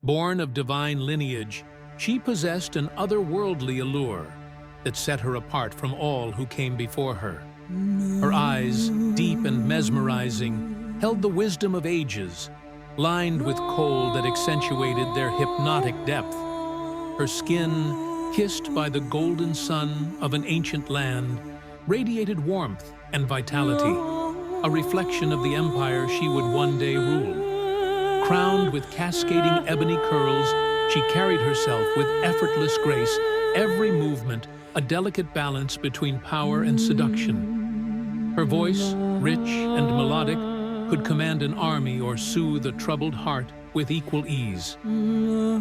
Born of divine lineage, she possessed an otherworldly allure that set her apart from all who came before her. Her eyes, deep and mesmerizing, held the wisdom of ages, lined with kohl that accentuated their hypnotic depth. Her skin, kissed by the golden sun of an ancient land, radiated warmth and vitality, a reflection of the empire she would one day rule. Crowned with cascading ebony curls, she carried herself with effortless grace, every movement a delicate balance between power and seduction. Her voice, rich and melodic, could command an army or soothe a troubled heart with equal ease.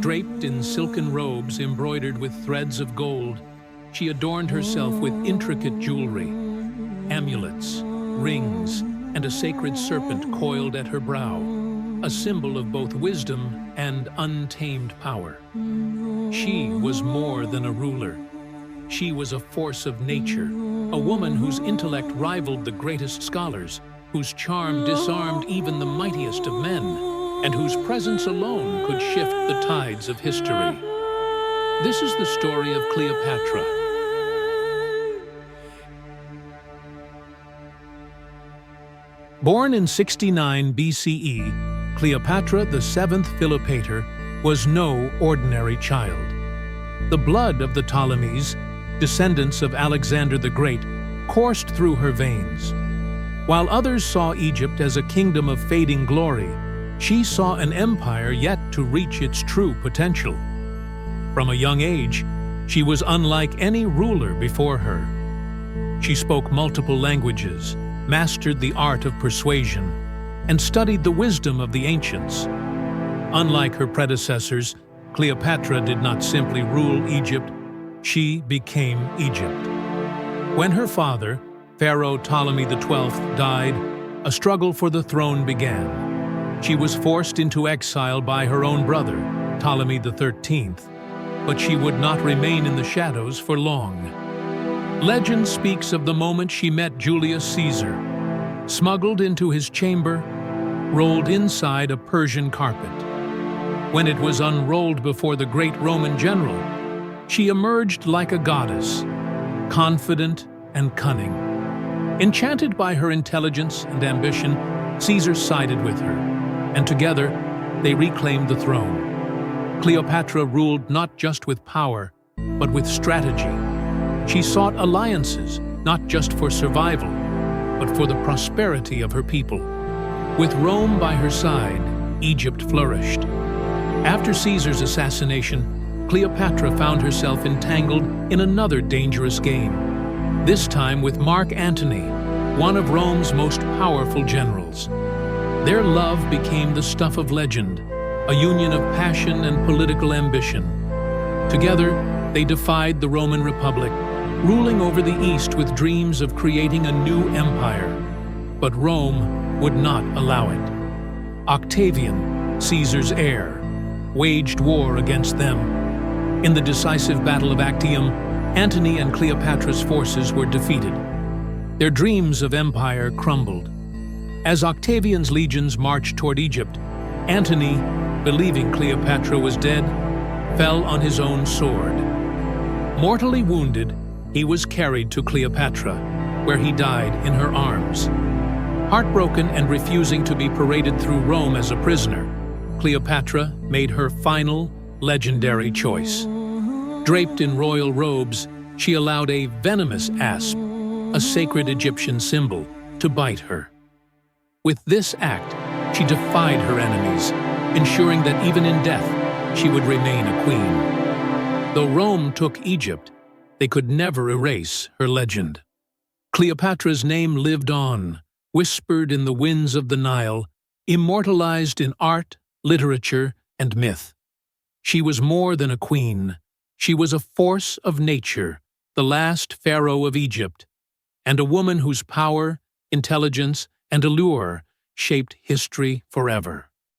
Draped in silken robes embroidered with threads of gold, she adorned herself with intricate jewelry, amulets, rings, and a sacred serpent coiled at her brow, a symbol of both wisdom and untamed power. She was more than a ruler. She was a force of nature, a woman whose intellect rivaled the greatest scholars, whose charm disarmed even the mightiest of men, and whose presence alone could shift the tides of history. This is the story of Cleopatra. Born in 69 BCE, Cleopatra, the seventh Philopator, was no ordinary child. The blood of the Ptolemies, descendants of Alexander the Great, coursed through her veins. While others saw Egypt as a kingdom of fading glory, she saw an empire yet to reach its true potential. From a young age, she was unlike any ruler before her. She spoke multiple languages, mastered the art of persuasion, and studied the wisdom of the ancients. Unlike her predecessors, Cleopatra did not simply rule Egypt, she became Egypt. When her father, Pharaoh Ptolemy XII, died, a struggle for the throne began. She was forced into exile by her own brother, Ptolemy XIII, but she would not remain in the shadows for long. Legend speaks of the moment she met Julius Caesar, smuggled into his chamber, rolled inside a Persian carpet. When it was unrolled before the great Roman general, she emerged like a goddess, confident and cunning. Enchanted by her intelligence and ambition, Caesar sided with her, and together they reclaimed the throne. Cleopatra ruled not just with power, but with strategy. She sought alliances, not just for survival, but for the prosperity of her people. With Rome by her side, Egypt flourished. After Caesar's assassination, Cleopatra found herself entangled in another dangerous game, this time with Mark Antony, one of Rome's most powerful generals. Their love became the stuff of legend, a union of passion and political ambition. Together, they defied the Roman Republic, ruling over the East with dreams of creating a new empire. But Rome would not allow it. Octavian, Caesar's heir, waged war against them. In the decisive Battle of Actium, Antony and Cleopatra's forces were defeated. Their dreams of empire crumbled. As Octavian's legions marched toward Egypt, Antony, believing Cleopatra was dead, fell on his own sword. Mortally wounded, he was carried to Cleopatra, where he died in her arms. Heartbroken and refusing to be paraded through Rome as a prisoner, Cleopatra made her final, legendary choice. Draped in royal robes, she allowed a venomous asp, a sacred Egyptian symbol, to bite her. With this act, she defied her enemies, ensuring that even in death, she would remain a queen. Though Rome took Egypt, they could never erase her legend. Cleopatra's name lived on, whispered in the winds of the Nile, immortalized in art, literature, and myth. She was more than a queen. She was a force of nature, the last pharaoh of Egypt, and a woman whose power, intelligence, and allure shaped history forever.